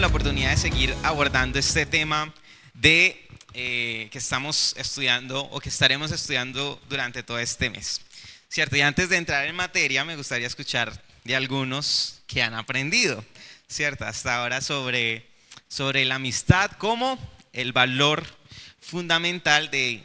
oportunidad de seguir abordando este tema de que estamos estudiando o que estaremos estudiando durante todo este mes. ¿Cierto? Y antes de entrar en materia, me gustaría escuchar de algunos que han aprendido, ¿cierto? Hasta ahora sobre la amistad como el valor fundamental de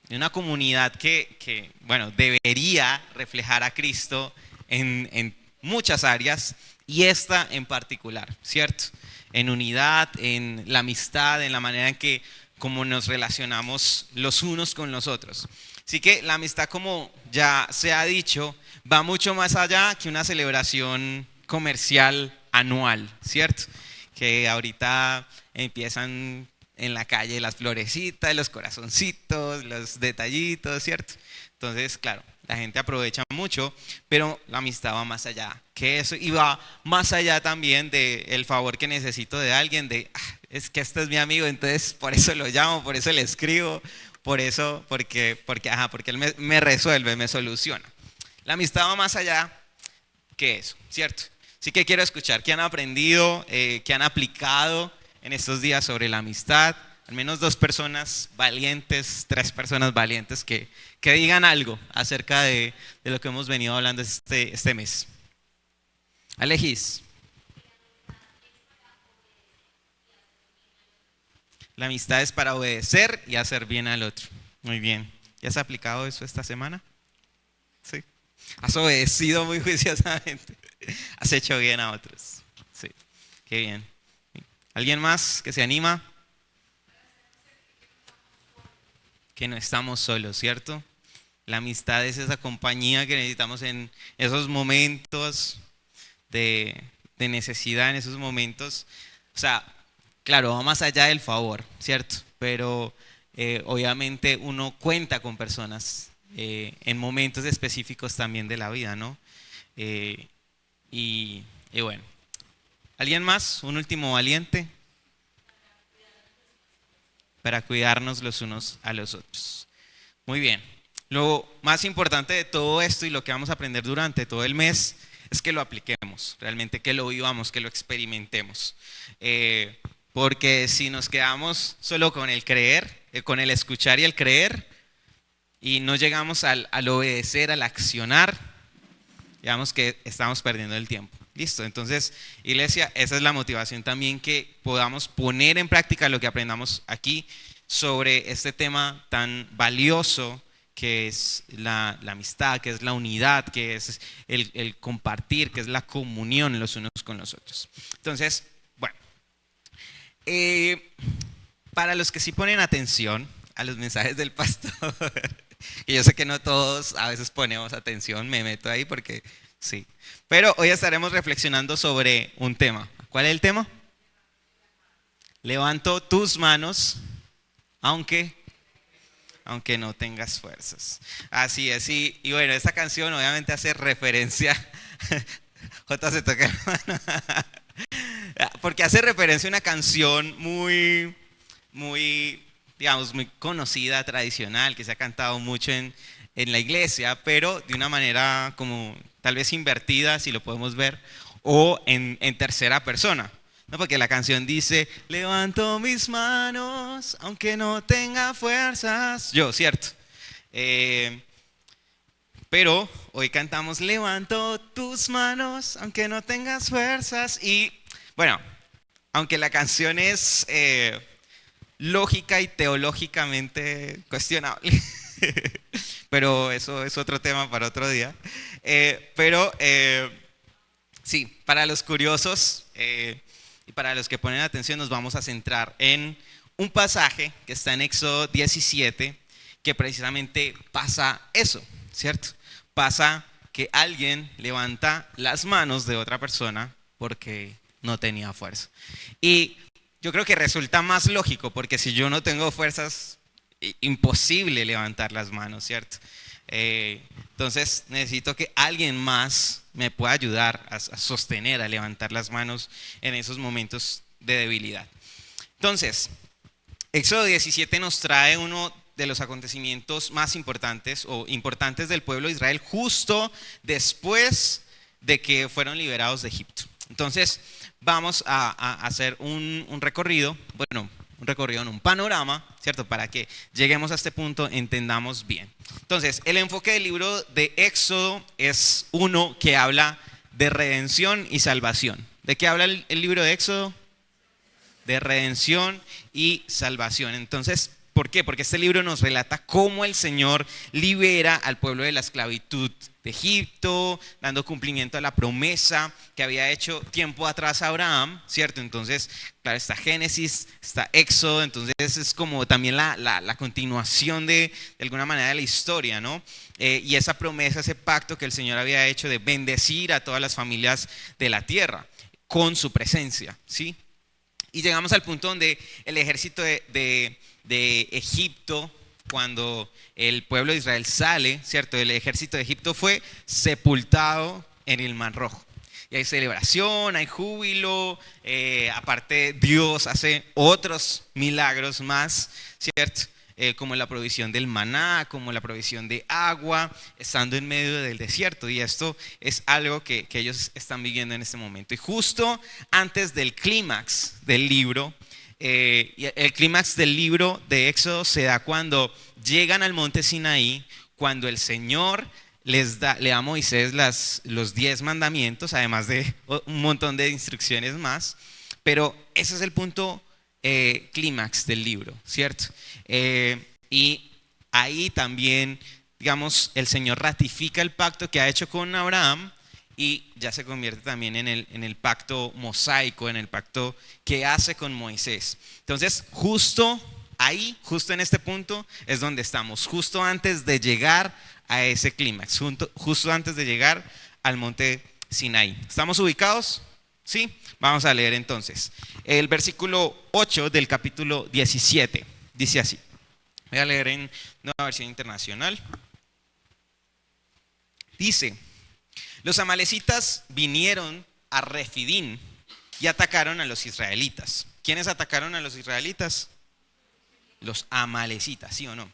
una comunidad que bueno, debería reflejar a Cristo en muchas áreas y esta en particular, ¿cierto? En unidad, en la amistad, en la manera en que como nos relacionamos los unos con los otros. Así que la amistad, como ya se ha dicho, va mucho más allá que una celebración comercial anual, ¿cierto? Que ahorita empiezan en la calle las florecitas, los corazoncitos, los detallitos, ¿cierto? Entonces, claro, la gente aprovecha mucho, pero la amistad va más allá que eso y va más allá también del favor que necesito de alguien, es que este es mi amigo, entonces por eso lo llamo, por eso le escribo, por eso, porque él me resuelve, me soluciona. La amistad va más allá que eso, ¿cierto? Así que quiero escuchar qué han aprendido, qué han aplicado en estos días sobre la amistad. Al menos 2 personas valientes, 3 personas valientes que digan algo acerca de lo que hemos venido hablando este mes. Alejis. La amistad es para obedecer y hacer bien al otro. Muy bien. ¿Ya has aplicado eso esta semana? Sí. Has obedecido muy juiciosamente. Has hecho bien a otros. Sí. Qué bien. ¿Alguien más que se anima? Que no estamos solos, ¿cierto? La amistad es esa compañía que necesitamos en esos momentos de necesidad, en esos momentos. O sea, claro, va más allá del favor, ¿cierto? Pero obviamente uno cuenta con personas en momentos específicos también de la vida, ¿no? Y bueno, ¿alguien más? ¿Un último valiente? Para cuidarnos los unos a los otros. Muy bien. Lo más importante de todo esto y lo que vamos a aprender durante todo el mes es que lo apliquemos, realmente que lo vivamos, que lo experimentemos. Porque si nos quedamos solo con el creer, con el escuchar y el creer, y no llegamos al obedecer, al accionar, digamos que estamos perdiendo el tiempo. Listo, entonces, iglesia, esa es la motivación también, que podamos poner en práctica lo que aprendamos aquí sobre este tema tan valioso que es la amistad, que es la unidad, que es el compartir, que es la comunión los unos con los otros. Entonces, bueno, para los que sí ponen atención a los mensajes del pastor, que yo sé que no todos a veces ponemos atención, me meto ahí porque sí. Pero hoy estaremos reflexionando sobre un tema. ¿Cuál es el tema? Levanto tus manos, aunque no tengas fuerzas. Así es, y bueno, esta canción obviamente hace referencia, J se toca la mano, porque hace referencia a una canción muy, digamos, muy conocida, tradicional, que se ha cantado mucho en la iglesia, pero de una manera como tal vez invertida, si lo podemos ver, o en tercera persona, ¿no? Porque la canción dice, levanto mis manos, aunque no tenga fuerzas. Yo, ¿cierto? Pero hoy cantamos, levanto tus manos, aunque no tengas fuerzas. Y bueno, aunque la canción es lógica y teológicamente cuestionable, pero eso es otro tema para otro día. Pero sí, para los curiosos y para los que ponen atención, nos vamos a centrar en un pasaje que está en Éxodo 17, que precisamente pasa eso, ¿cierto? Pasa que alguien levanta las manos de otra persona porque no tenía fuerza. Y yo creo que resulta más lógico, porque si yo no tengo fuerzas, imposible levantar las manos, ¿cierto? Entonces necesito que alguien más me pueda ayudar a sostener, a levantar las manos en esos momentos de debilidad. Entonces, Éxodo 17 nos trae uno de los acontecimientos más importantes o importantes del pueblo de Israel justo después de que fueron liberados de Egipto. Entonces, vamos a hacer un recorrido, bueno, un recorrido en un panorama, ¿cierto? Para que lleguemos a este punto, entendamos bien. Entonces, el enfoque del libro de Éxodo es uno que habla de redención y salvación. ¿De qué habla el libro de Éxodo? De redención y salvación. Entonces, ¿por qué? Porque este libro nos relata cómo el Señor libera al pueblo de la esclavitud de Egipto, dando cumplimiento a la promesa que había hecho tiempo atrás Abraham, ¿cierto? Entonces, claro, está Génesis, está Éxodo, entonces es como también la continuación de alguna manera de la historia, ¿no? Y esa promesa, ese pacto que el Señor había hecho de bendecir a todas las familias de la tierra con su presencia, ¿sí? Y llegamos al punto donde el ejército de Egipto, cuando el pueblo de Israel sale, ¿cierto? El ejército de Egipto fue sepultado en el Mar Rojo. Y hay celebración, hay júbilo, aparte Dios hace otros milagros más, ¿cierto? Como la provisión del maná, como la provisión de agua, estando en medio del desierto. Y esto es algo que ellos están viviendo en este momento. Y justo antes del clímax del libro, el clímax del libro de Éxodo se da cuando llegan al monte Sinaí, cuando el Señor le da a Moisés los 10 mandamientos, además de un montón de instrucciones más. Pero ese es el punto clímax del libro, ¿cierto? Y ahí también, digamos, el Señor ratifica el pacto que ha hecho con Abraham y ya se convierte también en el pacto mosaico, en el pacto que hace con Moisés. Entonces, justo ahí, justo en este punto, es donde estamos, justo antes de llegar a ese clímax, justo antes de llegar al monte Sinaí. ¿Estamos ubicados? Sí, vamos a leer entonces. El versículo 8 del capítulo 17 dice así. Voy a leer en Nueva Versión Internacional. Dice: los amalecitas vinieron a Refidín y atacaron a los israelitas. ¿Quiénes atacaron a los israelitas? Los amalecitas, ¿sí o no?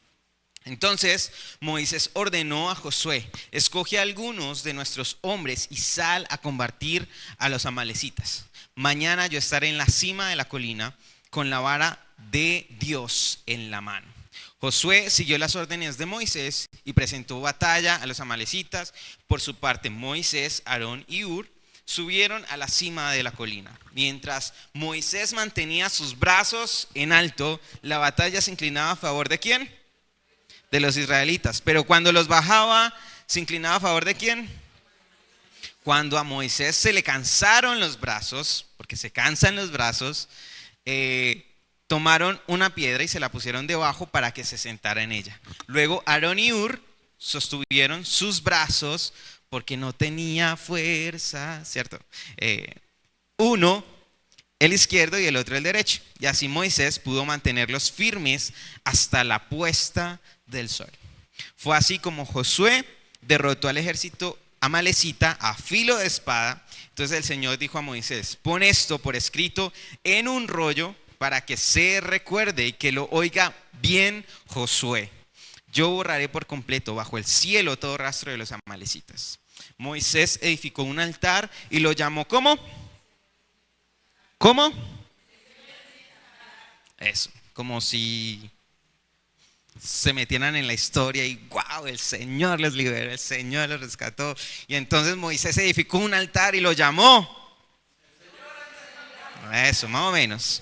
Entonces Moisés ordenó a Josué: escoge a algunos de nuestros hombres y sal a combatir a los amalecitas. Mañana yo estaré en la cima de la colina con la vara de Dios en la mano. Josué siguió las órdenes de Moisés y presentó batalla a los amalecitas. Por su parte, Moisés, Aarón y Hur subieron a la cima de la colina. Mientras Moisés mantenía sus brazos en alto, la batalla se inclinaba a favor ¿de quién? De los israelitas. Pero cuando los bajaba, ¿se inclinaba a favor de quién? Cuando a Moisés se le cansaron los brazos, porque se cansan los brazos, tomaron una piedra y se la pusieron debajo para que se sentara en ella. Luego Aarón y Hur sostuvieron sus brazos porque no tenía fuerza, ¿cierto? Uno el izquierdo y el otro el derecho. Y así Moisés pudo mantenerlos firmes hasta la puesta del sol. Fue así como Josué derrotó al ejército amalecita a filo de espada. Entonces el Señor dijo a Moisés: pon esto por escrito en un rollo para que se recuerde y que lo oiga bien Josué. Yo borraré por completo bajo el cielo todo rastro de los amalecitas. Moisés edificó un altar y lo llamó ¿cómo? ¿Cómo? Eso, como si se metieran en la historia y wow, el Señor les liberó, el Señor los rescató. Y entonces Moisés edificó un altar y lo llamó. Eso, más o menos.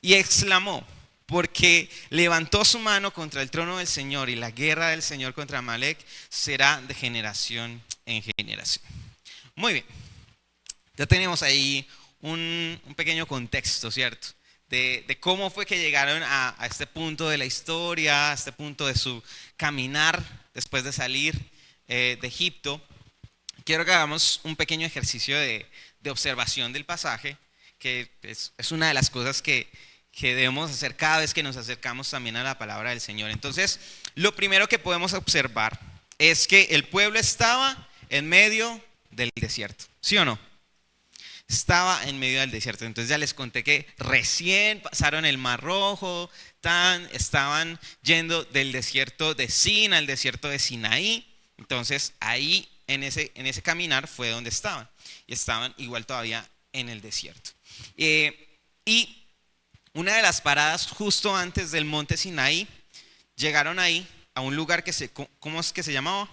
Y exclamó, porque levantó su mano contra el trono del Señor y la guerra del Señor contra Amalec será de generación en generación. Muy bien, ya tenemos ahí un pequeño contexto, ¿cierto? De cómo fue que llegaron a este punto de la historia, a este punto de su caminar después de salir de Egipto. Quiero que hagamos un pequeño ejercicio de observación del pasaje, que es una de las cosas que debemos hacer cada vez que nos acercamos también a la palabra del Señor. Entonces, lo primero que podemos observar es que el pueblo estaba en medio del desierto, ¿sí o no? Estaba en medio del desierto. Entonces ya les conté que recién pasaron el Mar Rojo, estaban yendo del desierto de Sin al desierto de Sinaí. Entonces ahí en ese caminar fue donde estaban. Y estaban igual todavía en el desierto. Y una de las paradas justo antes del monte Sinaí, llegaron ahí a un lugar que ¿cómo es que se llamaba?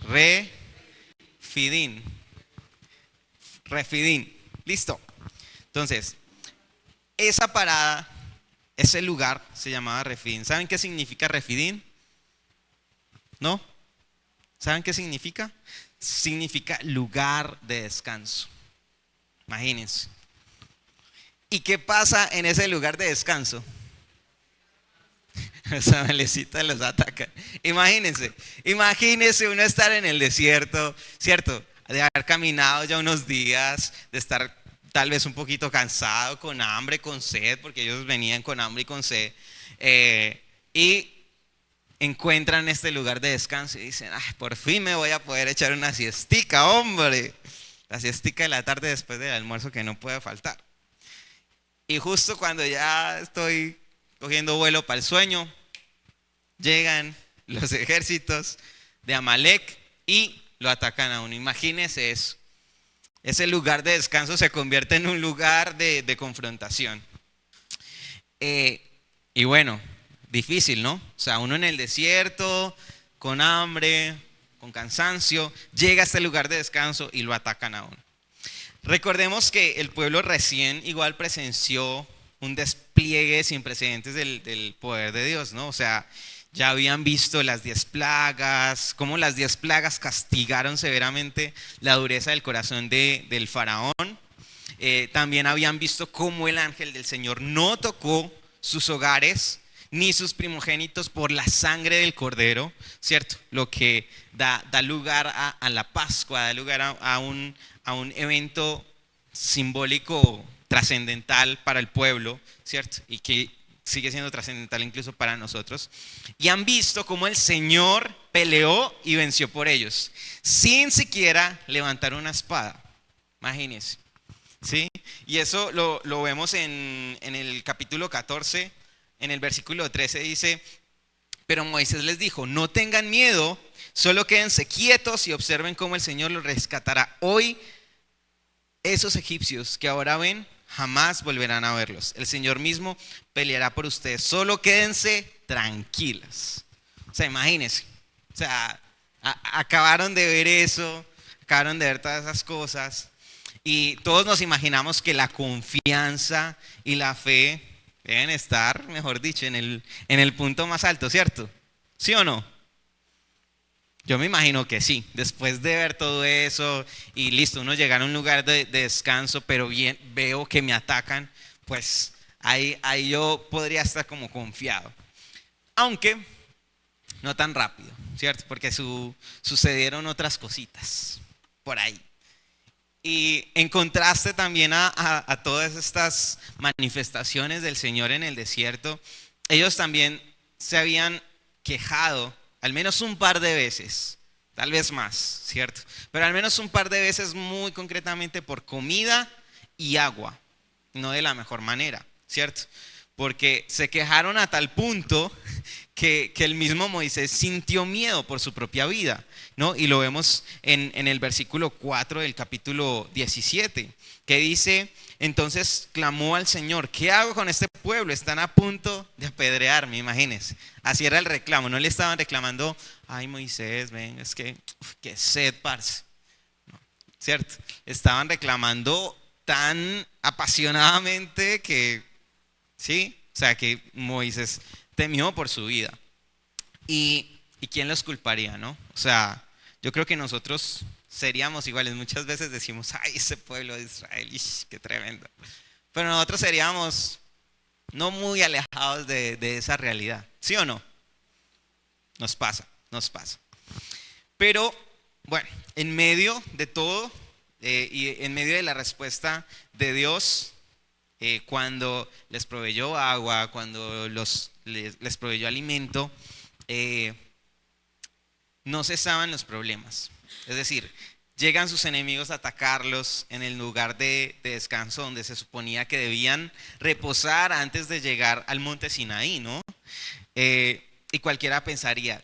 Refidín. Refidín. Listo. Entonces, esa parada, ese lugar se llamaba Refidín. ¿Saben qué significa Refidín? ¿No? ¿Saben qué significa? Significa lugar de descanso. Imagínense. ¿Y qué pasa en ese lugar de descanso? Esa melecita los ataca. Imagínense uno estar en el desierto, ¿cierto? De haber caminado ya unos días, de estar tal vez un poquito cansado, con hambre, con sed, porque ellos venían con hambre y con sed, y encuentran este lugar de descanso y dicen, ay, por fin me voy a poder echar una siestica, hombre. La siestica de la tarde después del almuerzo que no puede faltar. Y justo cuando ya estoy cogiendo vuelo para el sueño, llegan los ejércitos de Amalek y lo atacan a uno. Imagínense eso. Ese lugar de descanso se convierte en un lugar de confrontación. Y bueno, difícil, ¿no? O sea, uno en el desierto, con hambre, con cansancio, llega a este lugar de descanso y lo atacan a uno. Recordemos que el pueblo recién igual presenció un despliegue sin precedentes del poder de Dios, ¿no? O sea, ya habían visto las 10 plagas, cómo las 10 plagas castigaron severamente la dureza del corazón del faraón. También habían visto cómo el ángel del Señor no tocó sus hogares ni sus primogénitos por la sangre del cordero, ¿cierto? Lo que da lugar a la Pascua, da lugar a un evento simbólico trascendental para el pueblo, ¿cierto? Y que sigue siendo trascendental incluso para nosotros. Y han visto cómo el Señor peleó y venció por ellos, sin siquiera levantar una espada. Imagínense, ¿sí? Y eso lo vemos en el capítulo 14, en el versículo 13 dice, pero Moisés les dijo, no tengan miedo, solo quédense quietos y observen cómo el Señor los rescatará. Hoy esos egipcios que ahora ven, jamás volverán a verlos. El Señor mismo peleará por ustedes. Solo quédense tranquilas. O sea, imagínense. O sea, acabaron de ver eso, acabaron de ver todas esas cosas. Y todos nos imaginamos que la confianza y la fe deben estar, mejor dicho, en el punto más alto, ¿cierto? ¿Sí o no? Yo me imagino que sí, después de ver todo eso y listo, uno llega a un lugar de descanso, pero bien, veo que me atacan, pues ahí yo podría estar como confiado. Aunque no tan rápido, ¿cierto? Porque sucedieron otras cositas por ahí. Y en contraste también a todas estas manifestaciones del Señor en el desierto, ellos también se habían quejado al menos un par de veces, tal vez más, ¿cierto? Pero al menos un par de veces muy concretamente por comida y agua, no de la mejor manera, ¿cierto? Porque se quejaron a tal punto que el mismo Moisés sintió miedo por su propia vida, ¿no? Y lo vemos en el versículo 4 del capítulo 17, que dice, entonces clamó al Señor, ¿qué hago con este pueblo? Están a punto de apedrearme, imagínense. Así era el reclamo, no le estaban reclamando, ay Moisés, ven, es que, qué sed, parce. No, ¿cierto? Estaban reclamando tan apasionadamente que, ¿sí? O sea, que Moisés temió por su vida. ¿Y quién los culparía, no? O sea, yo creo que nosotros seríamos iguales. Muchas veces decimos, ay, ese pueblo de Israel, ish, qué tremendo. Pero nosotros seríamos no muy alejados de esa realidad. ¿Sí o no? Nos pasa, nos pasa. Pero, bueno, en medio de todo y en medio de la respuesta de Dios, cuando les proveyó agua, cuando les proveyó alimento, no cesaban los problemas. Es decir, llegan sus enemigos a atacarlos en el lugar de descanso donde se suponía que debían reposar antes de llegar al monte Sinaí, ¿no? Y cualquiera pensaría,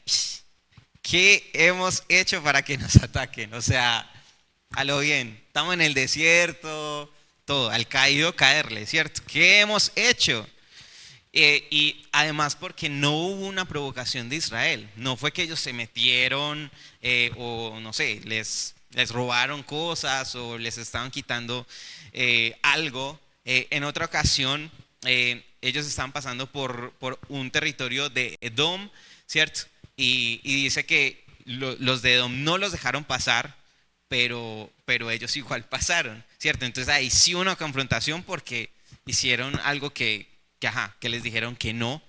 ¿qué hemos hecho para que nos ataquen? O sea, A lo bien, estamos en el desierto, todo, al caído caerle, ¿cierto? ¿Qué hemos hecho? Y además porque no hubo una provocación de Israel, no fue que ellos se metieron o no sé, les robaron cosas o les estaban quitando algo. En otra ocasión, ellos estaban pasando por un territorio de Edom, ¿cierto? Y dice que los de Edom no los dejaron pasar, pero ellos igual pasaron, ¿cierto? Entonces ahí sí una confrontación porque hicieron algo que les dijeron que no,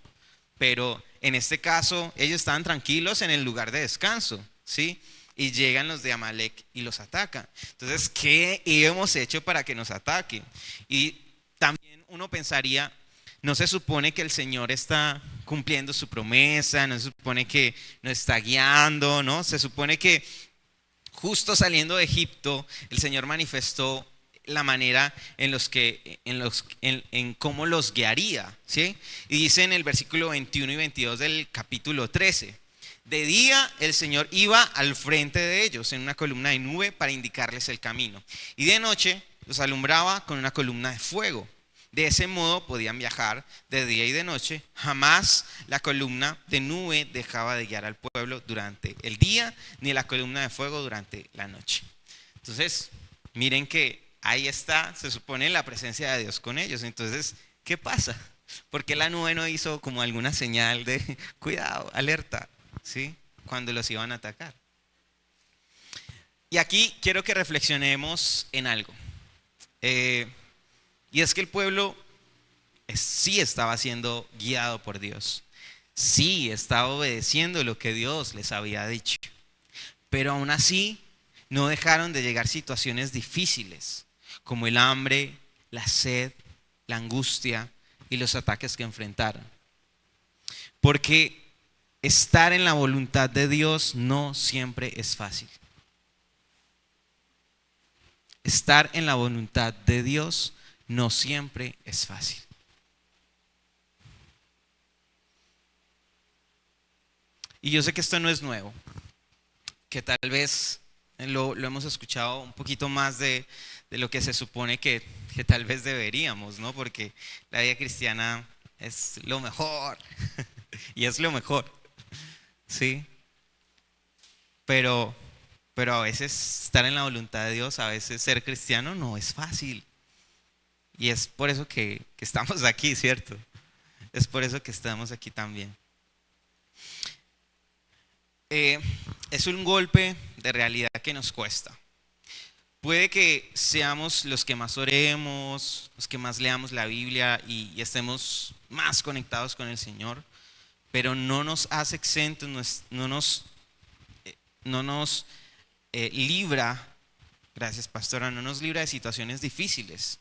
pero en este caso ellos estaban tranquilos en el lugar de descanso, ¿sí? Y llegan los de Amalek y los atacan. Entonces, ¿qué hemos hecho para que nos ataquen? Y también uno pensaría, no se supone que el Señor está cumpliendo su promesa, no se supone que nos está guiando, ¿no? Se supone que justo saliendo de Egipto, el Señor manifestó la manera en cómo los guiaría, ¿sí? Y dice en el versículo 21 y 22 del capítulo 13, de día el Señor iba al frente de ellos en una columna de nube para indicarles el camino, y de noche los alumbraba con una columna de fuego. De ese modo podían viajar de día y de noche. Jamás la columna de nube dejaba de guiar al pueblo durante el día, ni la columna de fuego durante la noche. Entonces, miren que ahí está, se supone, la presencia de Dios con ellos. Entonces, ¿qué pasa? ¿Por qué la nube no hizo como alguna señal de cuidado, alerta, ¿sí? Cuando los iban a atacar? Y aquí quiero que reflexionemos en algo. Y es que el pueblo sí estaba siendo guiado por Dios. Sí estaba obedeciendo lo que Dios les había dicho. Pero aún así no dejaron de llegar situaciones difíciles, como el hambre, la sed, la angustia y los ataques que enfrentaron. Porque estar en la voluntad de Dios no siempre es fácil. Estar en la voluntad de Dios no siempre es fácil. Y yo sé que esto no es nuevo, que tal vez lo hemos escuchado un poquito más de lo que se supone que tal vez deberíamos, ¿no? Porque la vida cristiana es lo mejor y es lo mejor, ¿sí? Pero, pero a veces estar en la voluntad de Dios, a veces ser cristiano no es fácil. Y es por eso que estamos aquí, ¿cierto? Es por eso que estamos aquí también. Es un golpe de realidad que nos cuesta. Puede que seamos los que más oremos, los que más leamos la Biblia y estemos más conectados con el Señor, pero no nos hace exentos, no nos libra, gracias pastora, no nos libra de situaciones difíciles.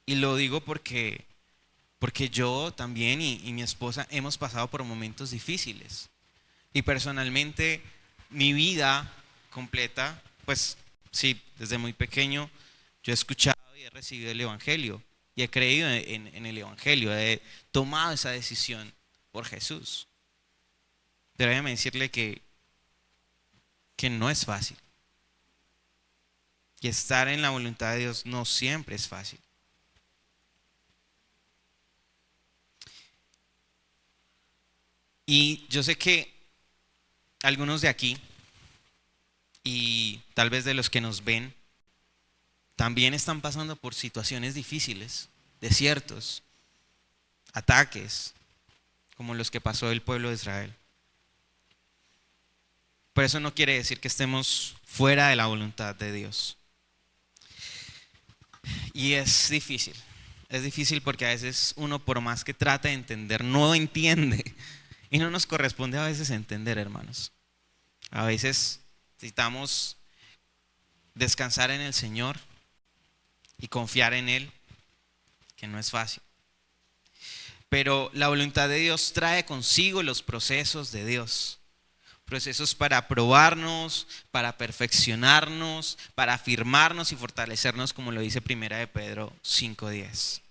Y lo digo porque yo también y mi esposa hemos pasado por momentos difíciles. Y personalmente, mi vida completa, pues sí, desde muy pequeño yo he escuchado y he recibido el Evangelio y he creído en el Evangelio, he tomado esa decisión por Jesús. Pero déjeme decirle que no es fácil. Y estar en la voluntad de Dios no siempre es fácil. Y yo sé que algunos de aquí y tal vez de los que nos ven también están pasando por situaciones difíciles, desiertos, ataques, como los que pasó el pueblo de Israel. Pero eso no quiere decir que estemos fuera de la voluntad de Dios. Y es difícil porque a veces uno por más que trata de entender, no entiende. Y no nos corresponde a veces entender, hermanos. A veces necesitamos descansar en el Señor y confiar en Él, que no es fácil. Pero la voluntad de Dios trae consigo los procesos de Dios. Procesos para probarnos, para perfeccionarnos, para afirmarnos y fortalecernos, como lo dice Primera de Pedro 5:10.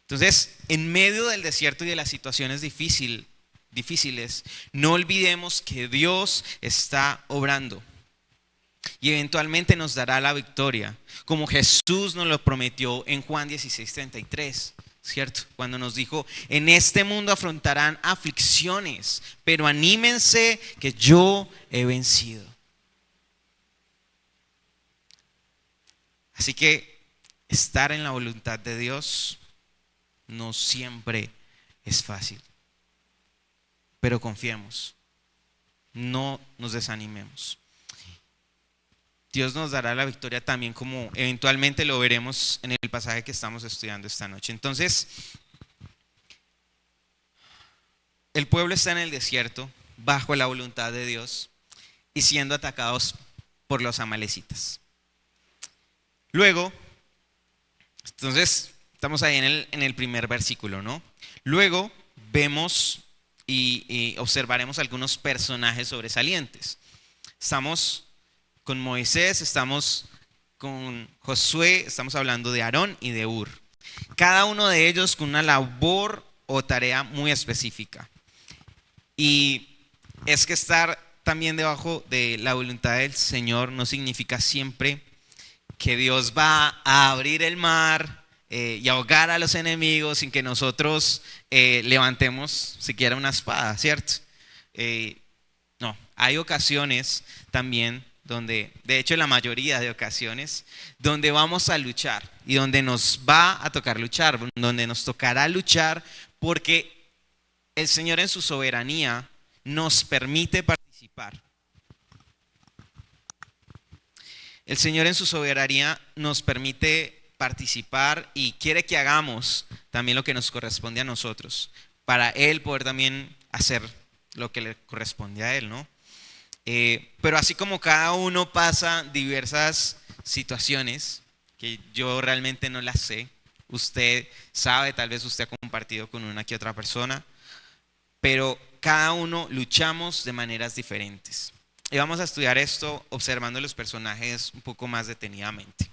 Entonces, en medio del desierto y de las situaciones difíciles, no olvidemos que Dios está obrando. y eventualmente nos dará la victoria, como Jesús nos lo prometió en Juan 16:33, ¿cierto? Cuando nos dijo, en este mundo afrontarán aflicciones, pero anímense que yo he vencido. Así que estar en la voluntad de Dios no siempre es fácil, pero confiemos, no nos desanimemos. Dios nos dará la victoria también, como eventualmente lo veremos en el pasaje que estamos estudiando esta noche. Entonces, el pueblo está en el desierto bajo la voluntad de Dios y siendo atacados por los amalecitas. Luego, entonces, estamos ahí en el primer versículo, ¿no? Luego vemos y observaremos algunos personajes sobresalientes. Estamos con Moisés, estamos con Josué, estamos hablando de Aarón y de Hur. Cada uno de ellos con una labor o tarea muy específica. Y es que estar también debajo de la voluntad del Señor no significa siempre que Dios va a abrir el mar y ahogar a los enemigos sin que nosotros levantemos siquiera una espada, ¿cierto? No, hay ocasiones también donde, de hecho la mayoría de ocasiones, donde vamos a luchar y donde nos va a tocar luchar, donde nos tocará luchar porque el Señor en su soberanía nos permite participar. El Señor en su soberanía nos permite participar y quiere que hagamos también lo que nos corresponde a nosotros, para Él poder también hacer lo que le corresponde a Él, ¿no? Pero así como cada uno pasa diversas situaciones, que yo realmente no las sé, usted sabe, tal vez usted ha compartido con una que otra persona, pero cada uno luchamos de maneras diferentes. Y vamos a estudiar esto observando los personajes un poco más detenidamente.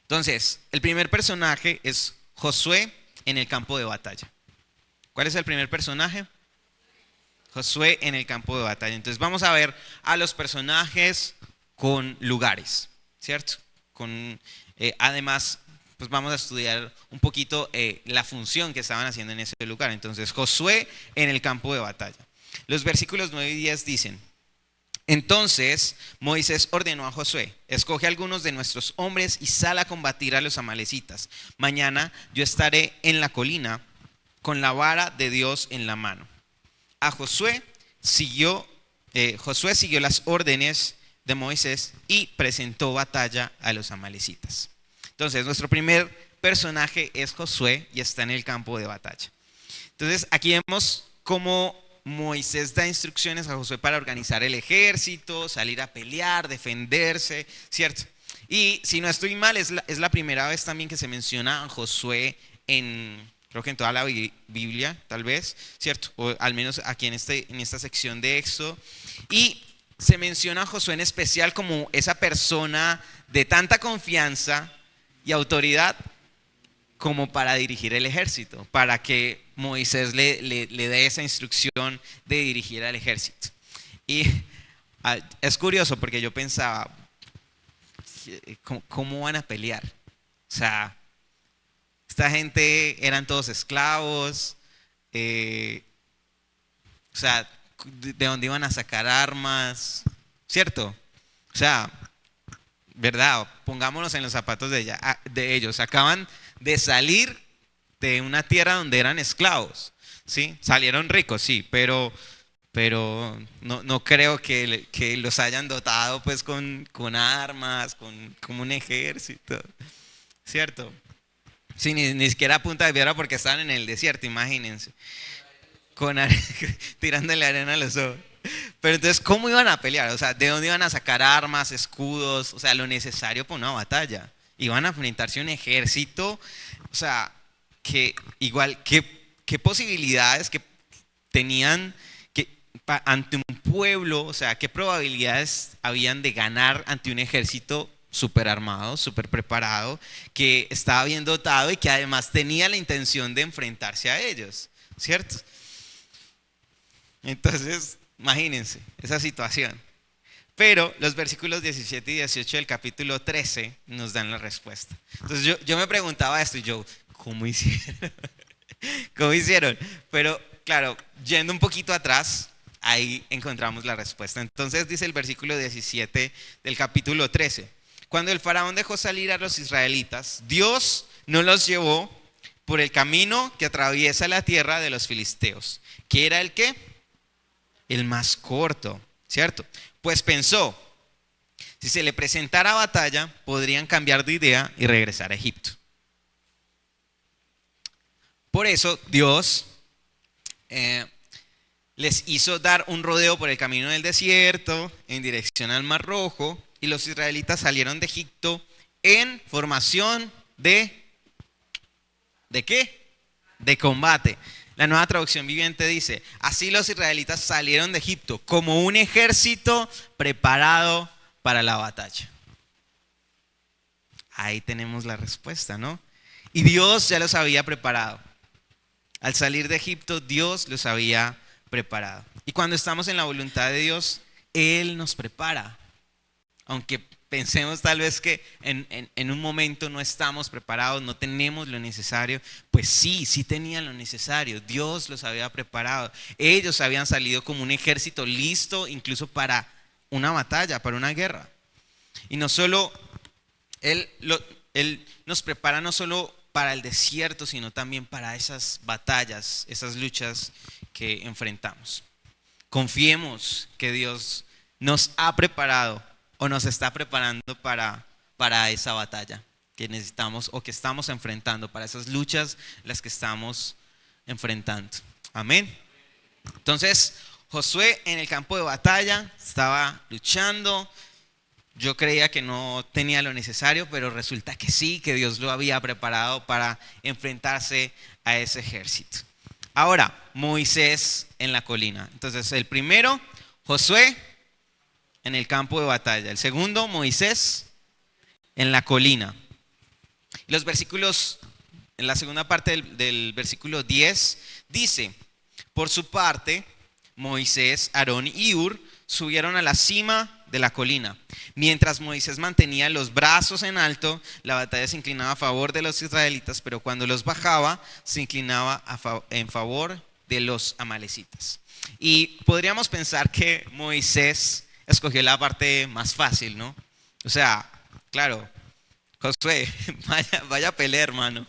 Entonces, el primer personaje es Josué en el campo de batalla. ¿Cuál es el primer personaje? Josué en el campo de batalla. Entonces vamos a ver a los personajes con lugares, ¿cierto? Además, pues vamos a estudiar un poquito la función que estaban haciendo en ese lugar. Entonces, Josué en el campo de batalla. Los versículos 9 y 10 dicen: entonces Moisés ordenó a Josué: escoge algunos de nuestros hombres y sal a combatir a los amalecitas. Mañana yo estaré en la colina con la vara de Dios en la mano. Josué siguió las órdenes de Moisés y presentó batalla a los amalecitas. Entonces, nuestro primer personaje es Josué y está en el campo de batalla. Entonces, aquí vemos cómo Moisés da instrucciones a Josué para organizar el ejército, salir a pelear, defenderse, ¿cierto? Y si no estoy mal, es la primera vez también que se menciona a Josué creo que en toda la Biblia, tal vez, ¿cierto? O al menos aquí en esta sección de Éxodo. Y se menciona a Josué en especial como esa persona de tanta confianza y autoridad como para dirigir el ejército, para que Moisés le dé esa instrucción de dirigir al ejército. Y es curioso porque yo pensaba, ¿cómo van a pelear? O sea, esta gente eran todos esclavos, o sea, ¿de dónde iban a sacar armas? ¿Cierto? O sea, ¿verdad? Pongámonos en los zapatos de ellos. Acaban de salir de una tierra donde eran esclavos, ¿sí? Salieron ricos, sí, pero no creo que los hayan dotado pues con armas, con un ejército, ¿cierto? Sí, ni siquiera a punta de piedra porque estaban en el desierto, imagínense, tirándole arena a los ojos. Pero entonces, ¿cómo iban a pelear? O sea, ¿de dónde iban a sacar armas, escudos? O sea, lo necesario para una batalla. Iban a enfrentarse a un ejército, o sea, que igual, ¿qué posibilidades que tenían ante un pueblo? O sea, ¿qué probabilidades habían de ganar ante un ejército súper armado, súper preparado, que estaba bien dotado y que además tenía la intención de enfrentarse a ellos, ¿cierto? Entonces, imagínense esa situación. Pero los versículos 17 y 18 del capítulo 13 nos dan la respuesta. Entonces yo me preguntaba esto y yo, ¿cómo hicieron? ¿Cómo hicieron? Pero claro, yendo un poquito atrás, ahí encontramos la respuesta. Entonces dice el versículo 17 del capítulo 13. Cuando el faraón dejó salir a los israelitas, Dios no los llevó por el camino que atraviesa la tierra de los filisteos. ¿Qué era el qué? El más corto, ¿cierto? Pues pensó, si se le presentara batalla, podrían cambiar de idea y regresar a Egipto. Por eso Dios les hizo dar un rodeo por el camino del desierto en dirección al Mar Rojo, y los israelitas salieron de Egipto en formación ¿de qué? De combate. La Nueva Traducción Viviente dice, así los israelitas salieron de Egipto como un ejército preparado para la batalla. Ahí tenemos la respuesta, ¿no? Y Dios ya los había preparado. Al salir de Egipto, Dios los había preparado. Y cuando estamos en la voluntad de Dios, Él nos prepara. Aunque pensemos tal vez que en un momento no estamos preparados, no tenemos lo necesario, pues sí tenían lo necesario. Dios los había preparado. Ellos habían salido como un ejército listo incluso para una batalla, para una guerra. Y no solo, Él nos prepara no solo para el desierto, sino también para esas batallas, esas luchas que enfrentamos. Confiemos que Dios nos ha preparado o nos está preparando para esa batalla que necesitamos o que estamos enfrentando, para esas luchas las que estamos enfrentando. Amén. Entonces, Josué en el campo de batalla estaba luchando. Yo creía que no tenía lo necesario, pero resulta que sí, que Dios lo había preparado para enfrentarse a ese ejército. Ahora, Moisés en la colina. Entonces, el primero, Josué en el campo de batalla. El segundo, Moisés en la colina. Los versículos, en la segunda parte del versículo 10, dice, por su parte, Moisés, Aarón y Hur subieron a la cima de la colina. Mientras Moisés mantenía los brazos en alto, la batalla se inclinaba a favor de los israelitas, pero cuando los bajaba, se inclinaba en favor de los amalecitas. Y podríamos pensar que Moisés escogió la parte más fácil, ¿no? O sea, claro, Josué, vaya a pelear, hermano.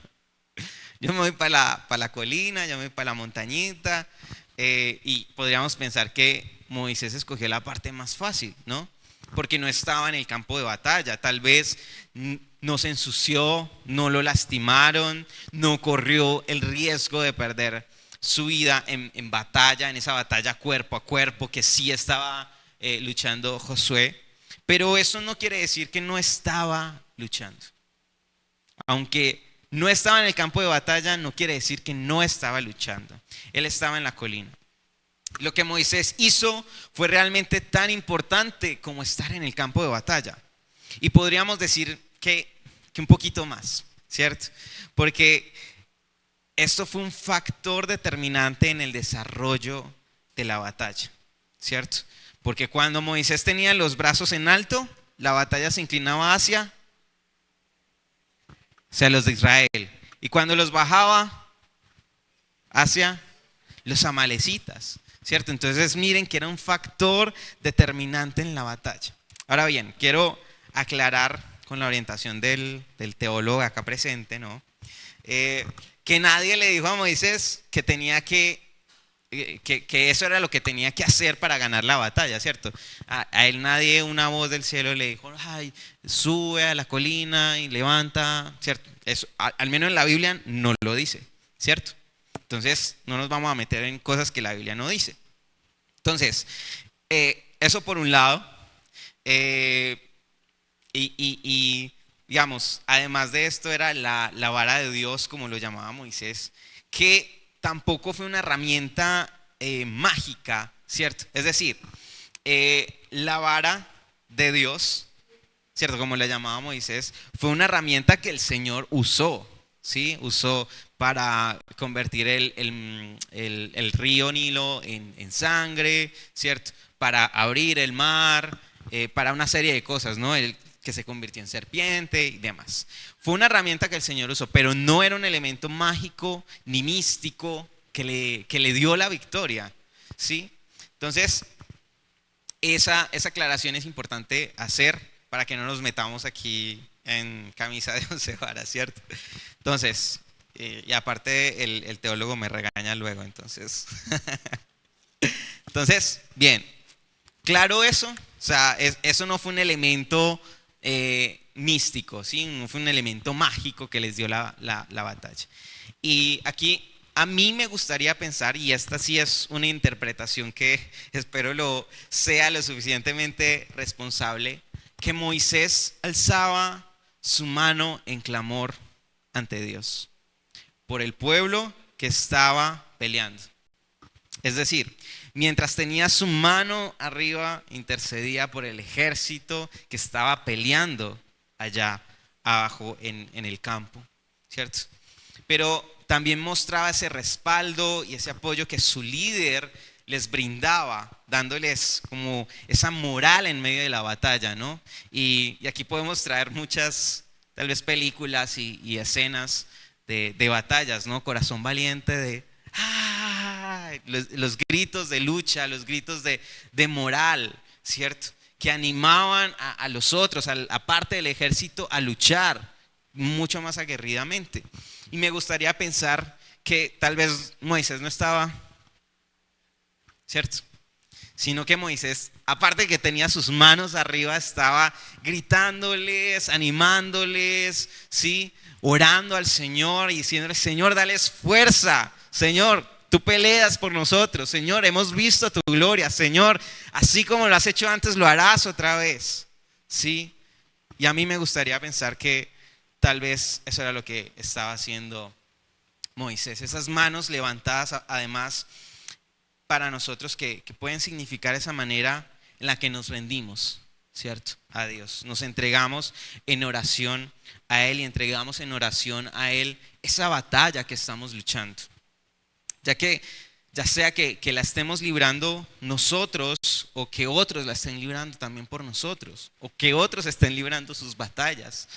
Yo me voy para la colina, yo me voy para la montañita, y podríamos pensar que Moisés escogió la parte más fácil, ¿no? Porque no estaba en el campo de batalla, tal vez no se ensució, no lo lastimaron, no corrió el riesgo de perder su vida en batalla, en esa batalla cuerpo a cuerpo que sí estaba luchando Josué. Pero eso no quiere decir que no estaba luchando. Aunque no estaba en el campo de batalla, no quiere decir que no estaba luchando. Él estaba en la colina. Lo que Moisés hizo fue realmente tan importante como estar en el campo de batalla. Y podríamos decir que un poquito más, ¿cierto? Porque esto fue un factor determinante en el desarrollo de la batalla, ¿cierto? Porque cuando Moisés tenía los brazos en alto, la batalla se inclinaba hacia los de Israel. Y cuando los bajaba, hacia los amalecitas, ¿cierto? Entonces miren que era un factor determinante en la batalla. Ahora bien, quiero aclarar con la orientación del teólogo acá presente, ¿no? Que nadie le dijo a Moisés que tenía que eso era lo que tenía que hacer para ganar la batalla, ¿cierto? A él nadie, una voz del cielo le dijo, ay, sube a la colina y levanta, ¿cierto? Eso, al menos en la Biblia no lo dice, ¿cierto? Entonces no nos vamos a meter en cosas que la Biblia no dice. Entonces, eso por un lado, y digamos, además de esto era la vara de Dios, como lo llamaba Moisés, que tampoco fue una herramienta mágica, ¿cierto? Es decir, la vara de Dios, ¿cierto? Como la llamaba Moisés, fue una herramienta que el Señor usó, ¿sí? Usó para convertir el río Nilo en sangre, ¿cierto? Para abrir el mar, para una serie de cosas, ¿no? El que se convirtió en serpiente y demás. Fue una herramienta que el Señor usó, pero no era un elemento mágico ni místico que le dio la victoria, ¿sí? Entonces, esa aclaración es importante hacer para que no nos metamos aquí en camisa de once varas, ¿cierto? Entonces, y aparte el teólogo me regaña luego, entonces. Entonces, bien, claro eso, o sea, eso no fue un elemento místico, ¿sí? No fue un elemento mágico que les dio la batalla. Y aquí a mí me gustaría pensar, y esta sí es una interpretación que espero sea lo suficientemente responsable, que Moisés alzaba su mano en clamor ante Dios por el pueblo que estaba peleando. Es decir, mientras tenía su mano arriba, intercedía por el ejército que estaba peleando allá abajo en el campo, ¿cierto? Pero también mostraba ese respaldo y ese apoyo que su líder les brindaba, dándoles como esa moral en medio de la batalla, ¿no? Y aquí podemos traer muchas, tal vez, películas y escenas de batallas, ¿no? Corazón Valiente, los gritos de lucha, los gritos de moral, ¿cierto? Que animaban a los otros, a parte del ejército, a luchar mucho más aguerridamente. Y me gustaría pensar que tal vez Moisés no estaba, ¿cierto? Sino que Moisés, aparte de que tenía sus manos arriba, estaba gritándoles, animándoles, ¿sí? Orando al Señor y diciéndole: Señor, dales fuerza, Señor, tú peleas por nosotros, Señor, hemos visto tu gloria, Señor, así como lo has hecho antes, lo harás otra vez, ¿sí? Y a mí me gustaría pensar que tal vez eso era lo que estaba haciendo Moisés, esas manos levantadas, además, para nosotros que pueden significar esa manera en la que nos rendimos, ¿cierto? A Dios. Nos entregamos en oración a Él y entregamos en oración a Él esa batalla que estamos luchando. Ya sea que la estemos librando nosotros o que otros la estén librando también por nosotros, o que otros estén librando sus batallas,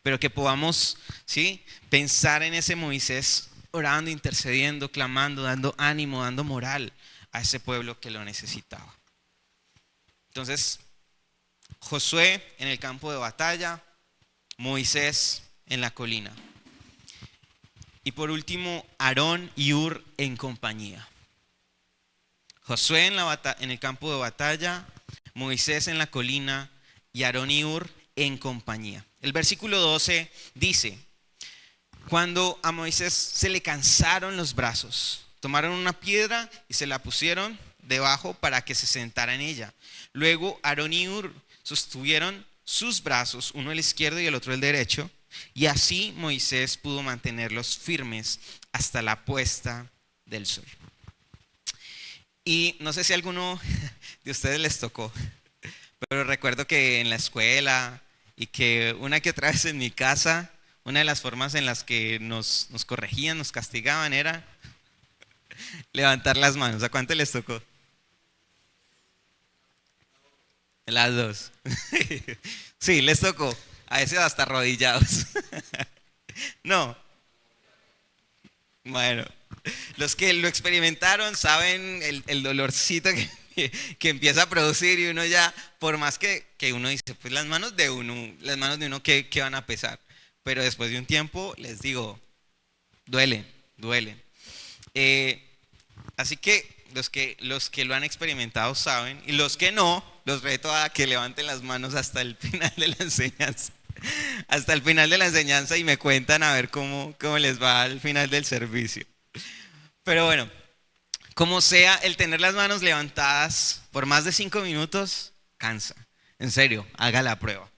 pero que podamos, ¿sí?, pensar en ese Moisés orando, intercediendo, clamando, dando ánimo, dando moral a ese pueblo que lo necesitaba. Entonces, Josué en el campo de batalla, Moisés en la colina. Y por último, Aarón y Hur en compañía. Josué en el campo de batalla, Moisés en la colina y Aarón y Hur en compañía. El versículo 12 dice: cuando a Moisés se le cansaron los brazos, tomaron una piedra y se la pusieron debajo para que se sentara en ella. Luego Aarón y Hur sostuvieron sus brazos, uno el izquierdo y el otro el derecho, y así Moisés pudo mantenerlos firmes hasta la puesta del sol. Y no sé si a alguno de ustedes les tocó, pero recuerdo que en la escuela y que una que otra vez en mi casa, una de las formas en las que nos corregían, nos castigaban era levantar las manos. ¿A cuánto les tocó? Las dos. Sí, les tocó. A veces hasta arrodillados. No. Bueno, los que lo experimentaron saben el dolorcito que empieza a producir, y uno ya, por más que uno dice, pues las manos de uno, ¿qué van a pesar? Pero después de un tiempo, les digo, duelen. Así que los que lo han experimentado saben, y los que no, los reto a que levanten las manos hasta el final de la enseñanza. Hasta el final de la enseñanza y me cuentan a ver cómo les va al final del servicio. Pero bueno, como sea, el tener las manos levantadas por más de 5 minutos cansa. En serio, haga la prueba.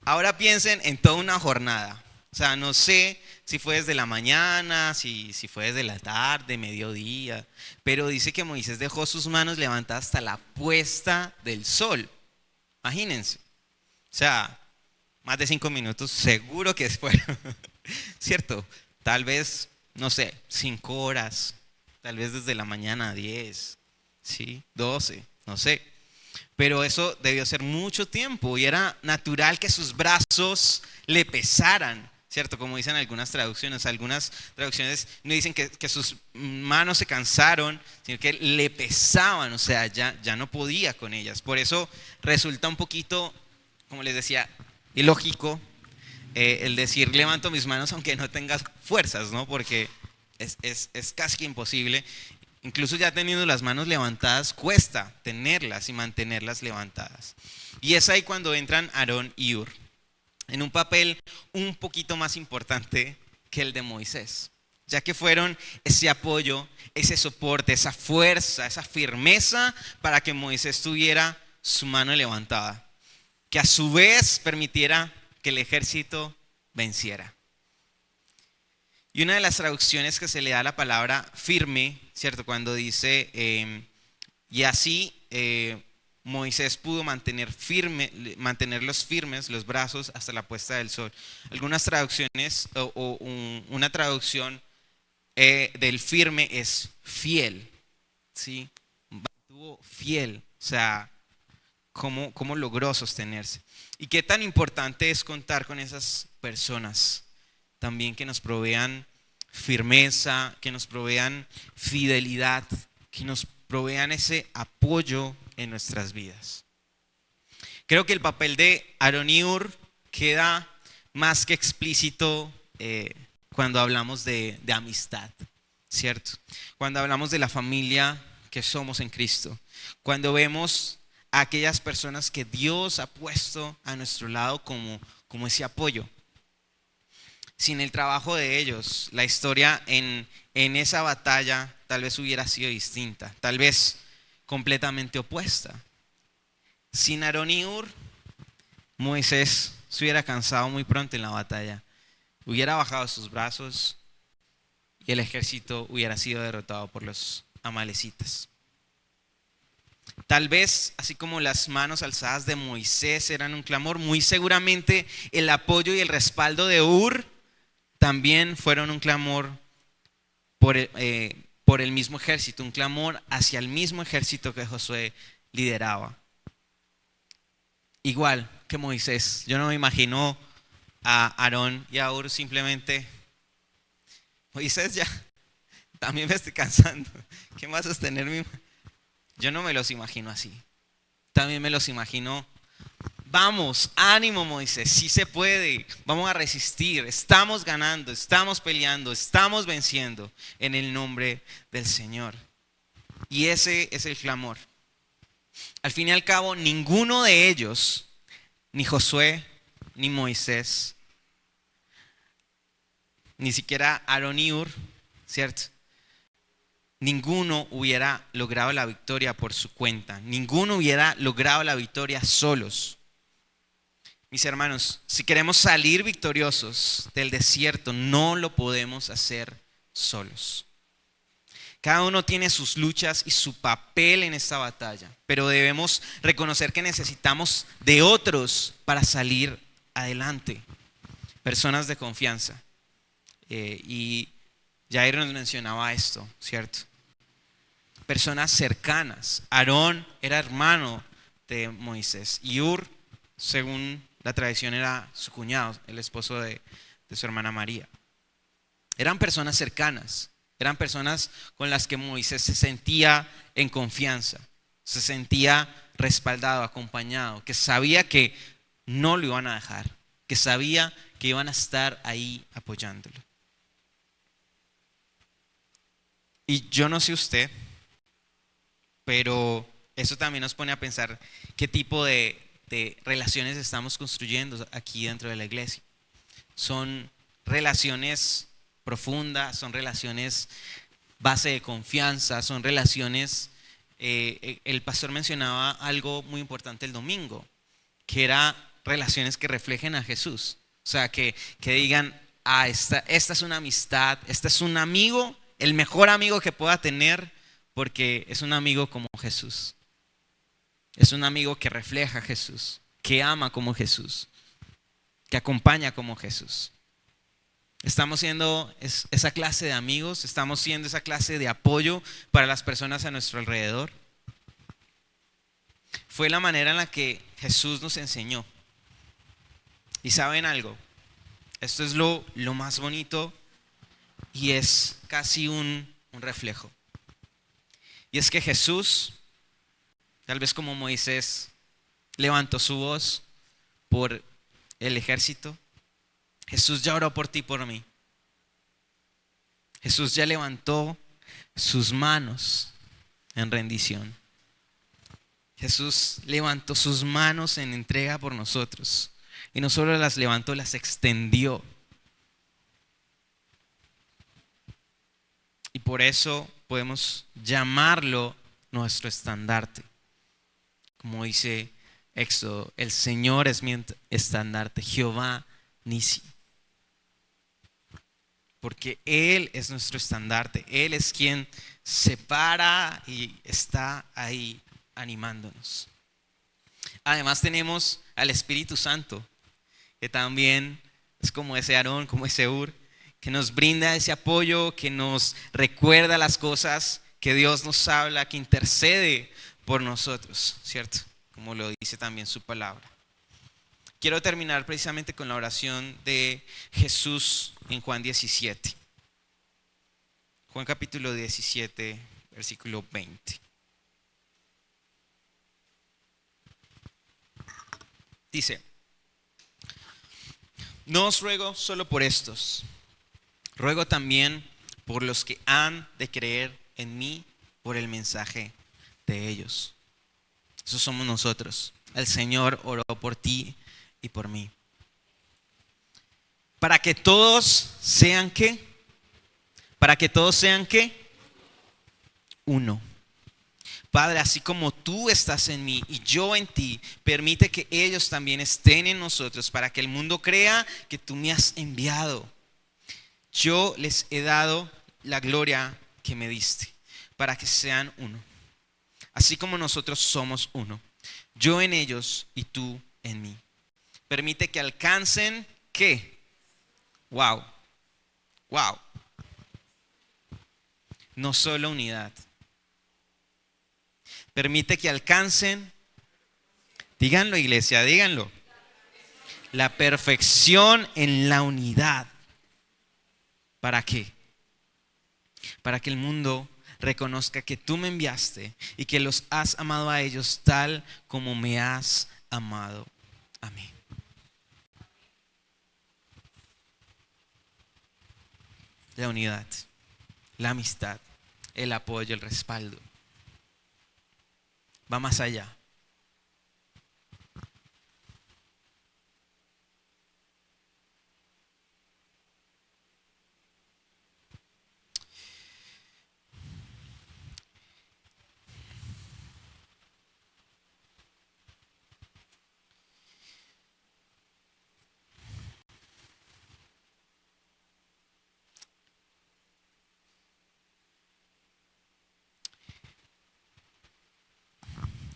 Ahora piensen en toda una jornada. O sea, no sé si fue desde la mañana, si fue desde la tarde, mediodía, pero dice que Moisés dejó sus manos levantadas hasta la puesta del sol. Imagínense. O sea, más de 5 minutos seguro que fueron. ¿Cierto? Tal vez, no sé, 5 horas, tal vez desde la mañana a 10, ¿sí? 12, no sé. pero eso debió ser mucho tiempo y era natural que sus brazos le pesaran, ¿cierto? Como dicen algunas traducciones no dicen que sus manos se cansaron, sino que le pesaban, o sea, ya no podía con ellas. Por eso resulta un poquito, como les decía, ilógico el decir levanto mis manos aunque no tengas fuerzas, ¿no? Porque es casi que imposible. Incluso ya teniendo las manos levantadas, cuesta tenerlas y mantenerlas levantadas. Y es ahí cuando entran Aarón y Hur, en un papel un poquito más importante que el de Moisés, ya que fueron ese apoyo, ese soporte, esa fuerza, esa firmeza para que Moisés tuviera su mano levantada, que a su vez permitiera que el ejército venciera. Y una de las traducciones que se le da a la palabra firme, ¿cierto? Cuando dice, y así Moisés pudo mantenerlos firmes, los brazos, hasta la puesta del sol. Algunas traducciones, una traducción del firme es fiel, ¿sí? Mantuvo fiel, o sea, cómo logró sostenerse. Y qué tan importante es contar con esas personas también que nos provean firmeza, que nos provean fidelidad, que nos provean ese apoyo en nuestras vidas. Creo que el papel de Aarón y Hur queda más que explícito cuando hablamos de amistad, ¿cierto? Cuando hablamos de la familia que somos en Cristo, cuando vemos a aquellas personas que Dios ha puesto a nuestro lado como ese apoyo. Sin el trabajo de ellos, la historia en esa batalla tal vez hubiera sido distinta, tal vez completamente opuesta. Sin Aarón y Hur, Moisés se hubiera cansado muy pronto en la batalla, hubiera bajado sus brazos y el ejército hubiera sido derrotado por los amalecitas. Tal vez, así como las manos alzadas de Moisés eran un clamor, muy seguramente el apoyo y el respaldo de Hur también fueron un clamor por el mismo ejército, un clamor hacia el mismo ejército que Josué lideraba. Igual que Moisés, yo no me imagino a Aarón y a Hur simplemente, Moisés ya, también me estoy cansando, ¿qué más sostener mi mano? Yo no me los imagino así, también me los imagino. Vamos, ánimo Moisés, sí se puede, vamos a resistir, estamos ganando, estamos peleando, estamos venciendo en el nombre del Señor. Y ese es el clamor. Al fin y al cabo, ninguno de ellos, ni Josué, ni Moisés, ni siquiera Aarón y Hur, ¿cierto? Ninguno hubiera logrado la victoria por su cuenta, ninguno hubiera logrado la victoria solos. Mis hermanos, si queremos salir victoriosos del desierto, no lo podemos hacer solos. Cada uno tiene sus luchas y su papel en esta batalla, pero debemos reconocer que necesitamos de otros para salir adelante. Personas de confianza. Y Jair nos mencionaba esto, ¿cierto? Personas cercanas. Aarón era hermano de Moisés y Hur, según la tradición, era su cuñado, el esposo de su hermana María. Eran personas cercanas, eran personas con las que Moisés se sentía en confianza, se sentía respaldado, acompañado, que sabía que no lo iban a dejar, que sabía que iban a estar ahí apoyándolo. Y yo no sé usted, pero eso también nos pone a pensar qué tipo de relaciones estamos construyendo aquí dentro de la iglesia. Son relaciones profundas, son relaciones base de confianza, son relaciones, el pastor mencionaba algo muy importante el domingo, que era relaciones que reflejen a Jesús. O sea, que digan, esta es una amistad, este es un amigo, el mejor amigo que pueda tener, porque es un amigo como Jesús. Es un amigo que refleja a Jesús, que ama como Jesús, que acompaña como Jesús. Estamos siendo esa clase de amigos, estamos siendo esa clase de apoyo para las personas a nuestro alrededor. fue la manera en la que Jesús nos enseñó. Y saben algo, esto es lo más bonito y es casi un reflejo. Y es que Jesús, tal vez como Moisés, levantó su voz por el ejército. Jesús ya oró por ti y por mí. Jesús ya levantó sus manos en rendición. Jesús levantó sus manos en entrega por nosotros. Y no solo las levantó, las extendió. Y por eso podemos llamarlo nuestro estandarte. Como dice Éxodo, el Señor es mi estandarte, Jehová Nisi. Porque Él es nuestro estandarte, Él es quien se para y está ahí animándonos. Además tenemos al Espíritu Santo, que también es como ese Aarón, como ese Hur, que nos brinda ese apoyo, que nos recuerda las cosas que Dios nos habla, que intercede por nosotros, ¿cierto? Como lo dice también su palabra. Quiero terminar precisamente con la oración de Jesús en Juan 17. Juan capítulo 17, versículo 20. Dice: no os ruego solo por estos, ruego también por los que han de creer en mí por el mensaje de ellos. Esos somos nosotros. El Señor oró por ti y por mí. Para que todos sean ¿qué? Para que todos sean ¿qué? Uno. Padre, así como tú estás en mí y yo en ti, permite que ellos también estén en nosotros para que el mundo crea que tú me has enviado. Yo les he dado la gloria que me diste, para que sean uno. Así como nosotros somos uno, yo en ellos y tú en mí. Permite que alcancen ¿qué? Wow. No solo unidad. Permite que alcancen, díganlo iglesia, díganlo, la perfección en la unidad. ¿Para qué? Para que el mundo reconozca que tú me enviaste y que los has amado a ellos tal como me has amado a mí. La unidad, la amistad, el apoyo, el respaldo. Va más allá.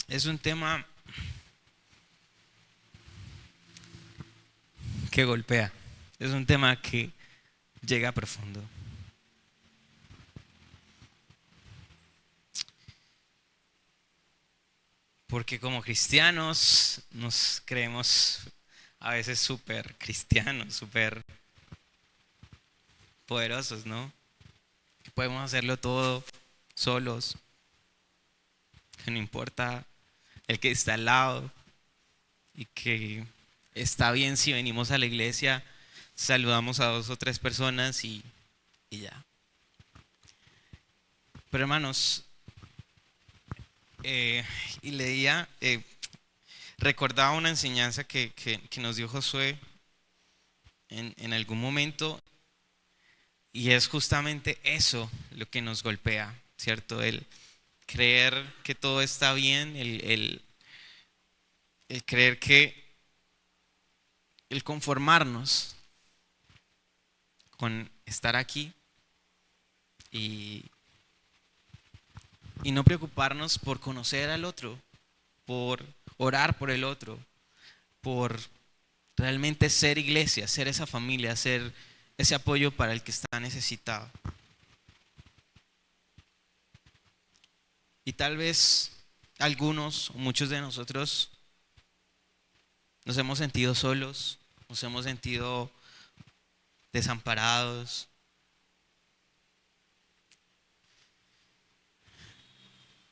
Es un tema que golpea. Es un tema que llega profundo. Porque como cristianos nos creemos a veces súper cristianos, súper poderosos, ¿no? Que podemos hacerlo todo solos. Que no importa el que está al lado. Y que está bien si venimos a la iglesia, saludamos a 2 o 3 personas y ya. Pero hermanos, y leía, recordaba una enseñanza que nos dio Josué en algún momento, y es justamente eso lo que nos golpea, ¿cierto? El creer que todo está bien, el creer que, el conformarnos con estar aquí y no preocuparnos por conocer al otro, por orar por el otro, por realmente ser iglesia, ser esa familia, ser ese apoyo para el que está necesitado. Y tal vez algunos o muchos de nosotros nos hemos sentido solos, nos hemos sentido desamparados.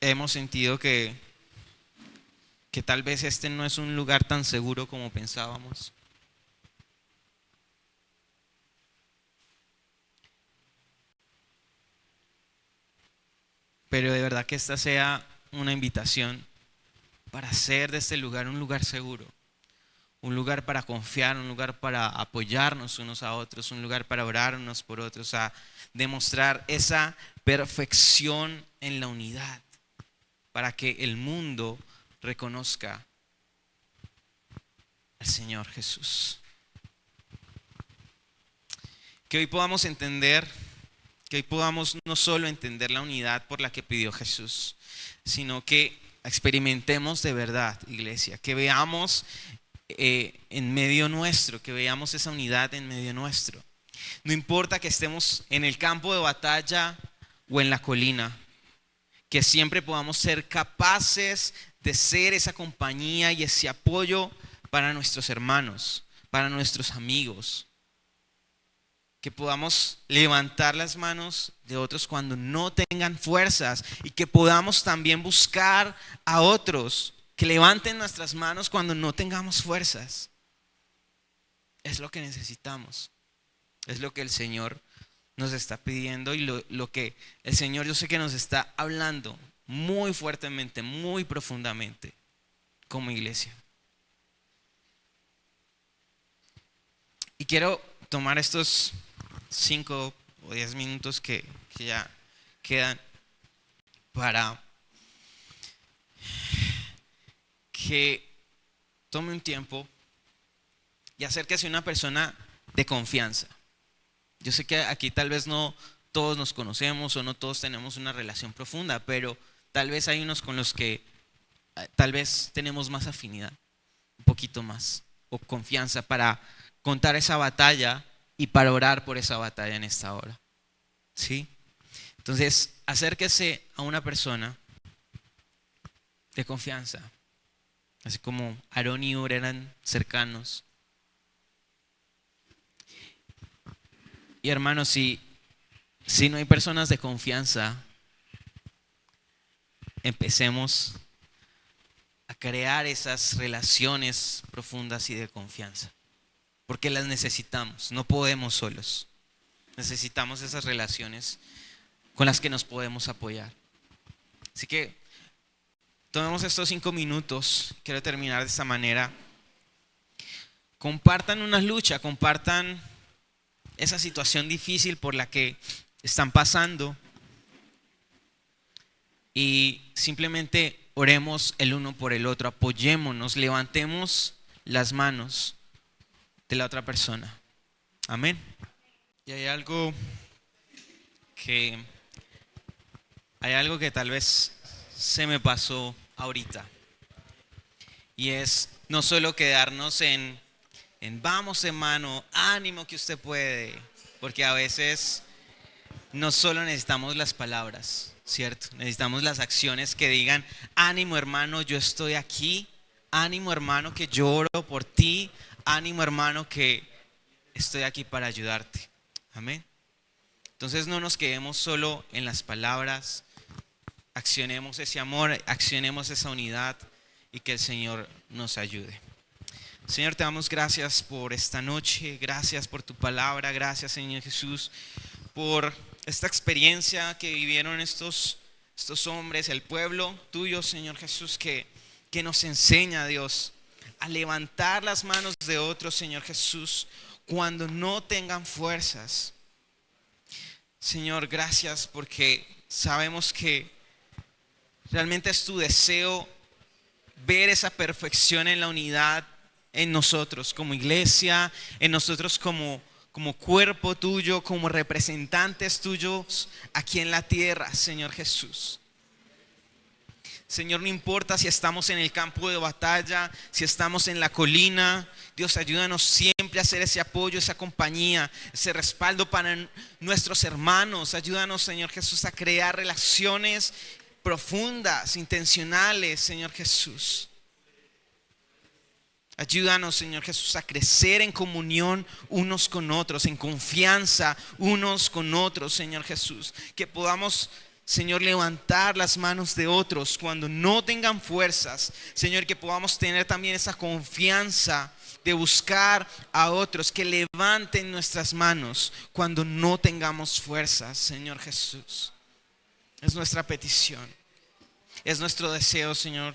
Hemos sentido que tal vez este no es un lugar tan seguro como pensábamos. Pero de verdad que esta sea una invitación para hacer de este lugar un lugar seguro, un lugar para confiar, un lugar para apoyarnos unos a otros, un lugar para orar unos por otros, a demostrar esa perfección en la unidad, para que el mundo reconozca al Señor Jesús. Que hoy podamos entender, que hoy podamos no solo entender la unidad por la que pidió Jesús, sino que experimentemos de verdad, iglesia, que veamos en medio nuestro, que veamos esa unidad en medio nuestro. No importa que estemos en el campo de batalla o en la colina, que siempre podamos ser capaces de ser esa compañía y ese apoyo para nuestros hermanos, para nuestros amigos. Que podamos levantar las manos de otros cuando no tengan fuerzas y que podamos también buscar a otros que levanten nuestras manos cuando no tengamos fuerzas. Es lo que necesitamos. Es lo que el Señor nos está pidiendo y lo que el Señor yo sé que nos está hablando muy fuertemente, muy profundamente como iglesia. Y quiero tomar estos 5 o 10 minutos que ya quedan para que tome un tiempo y acérquese a una persona de confianza. Yo sé que aquí tal vez no todos nos conocemos o no todos tenemos una relación profunda, pero tal vez hay unos con los que tal vez tenemos más afinidad, un poquito más, o confianza para contar esa batalla y para orar por esa batalla en esta hora. ¿Sí? Entonces, acérquese a una persona de confianza, así como Aarón y Hur eran cercanos. Y hermanos, si no hay personas de confianza, empecemos a crear esas relaciones profundas y de confianza, porque las necesitamos, no podemos solos. Necesitamos esas relaciones con las que nos podemos apoyar. Así que tomemos estos 5 minutos, quiero terminar de esta manera. Compartan una lucha, compartan esa situación difícil por la que están pasando y simplemente oremos el uno por el otro, apoyémonos, levantemos las manos de la otra persona. Amén. Y hay algo que tal vez se me pasó ahorita, y es no solo quedarnos en vamos hermano, ánimo que usted puede, porque a veces no solo necesitamos las palabras, ¿cierto? Necesitamos las acciones que digan, ánimo hermano, yo estoy aquí, ánimo hermano que yo oro por ti, ánimo hermano que estoy aquí para ayudarte. Amén. Entonces no nos quedemos solo en las palabras, accionemos ese amor, accionemos esa unidad y que el Señor nos ayude. Señor, te damos gracias por esta noche, gracias por tu palabra, gracias Señor Jesús por esta experiencia que vivieron estos hombres, el pueblo tuyo Señor Jesús, que nos enseña Dios a levantar las manos de otros Señor Jesús cuando no tengan fuerzas. Señor, gracias porque sabemos que realmente es tu deseo ver esa perfección en la unidad en nosotros como iglesia, en nosotros como cuerpo tuyo, como representantes tuyos aquí en la tierra, Señor Jesús. Señor, no importa si estamos en el campo de batalla, si estamos en la colina, Dios, ayúdanos siempre a hacer ese apoyo, esa compañía, ese respaldo para nuestros hermanos. Ayúdanos, Señor Jesús, a crear relaciones profundas, intencionales, Señor Jesús. Ayúdanos, Señor Jesús, a crecer en comunión unos con otros, en confianza unos con otros, Señor Jesús. Que podamos, Señor, levantar las manos de otros cuando no tengan fuerzas. Señor, que podamos tener también esa confianza de buscar a otros que levanten nuestras manos cuando no tengamos fuerzas, Señor Jesús. Es nuestra petición, es nuestro deseo, Señor,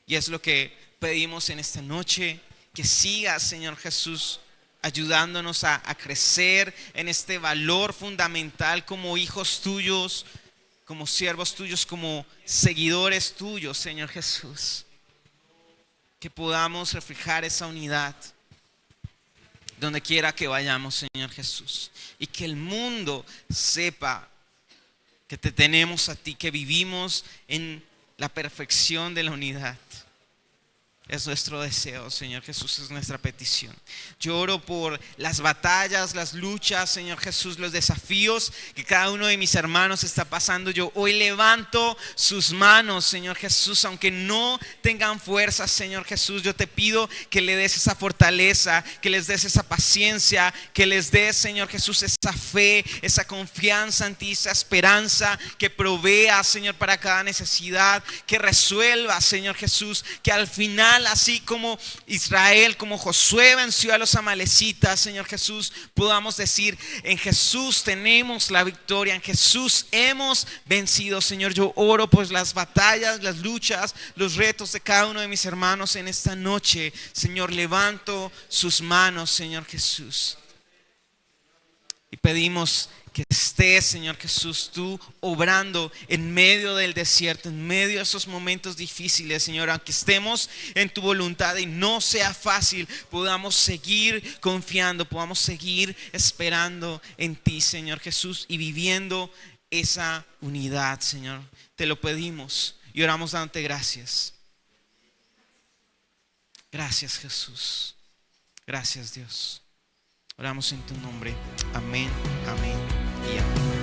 y es lo que pedimos en esta noche. Que sigas, Señor Jesús, ayudándonos a crecer en este valor fundamental como hijos tuyos, como siervos tuyos, como seguidores tuyos, Señor Jesús. Que podamos reflejar esa unidad donde quiera que vayamos, Señor Jesús. Y que el mundo sepa que te tenemos a ti, que vivimos en la perfección de la unidad. Es nuestro deseo, Señor Jesús, es nuestra petición. Yo oro por las batallas, las luchas, Señor Jesús, los desafíos que cada uno de mis hermanos está pasando. Yo hoy levanto sus manos, Señor Jesús, aunque no tengan fuerzas, Señor Jesús. Yo te pido que le des esa fortaleza, que les des esa paciencia, que les des, Señor Jesús, esa fe, esa confianza en ti, esa esperanza, que provea, Señor, para cada necesidad, que resuelva, Señor Jesús, que al final, así como Israel, como Josué venció a los amalecitas, Señor Jesús, podamos decir: en Jesús tenemos la victoria, en Jesús hemos vencido. Señor, yo oro por las batallas, las luchas, los retos de cada uno de mis hermanos en esta noche. Señor, levanto sus manos, Señor Jesús, y pedimos que estés, Señor Jesús, tú obrando en medio del desierto, en medio de esos momentos difíciles, Señor. Aunque estemos en tu voluntad y no sea fácil, podamos seguir confiando, podamos seguir esperando en ti, Señor Jesús, y viviendo esa unidad, Señor. Te lo pedimos y oramos dándote gracias. Gracias, Jesús. Gracias, Dios. Oramos en tu nombre. Amén, amén y amén.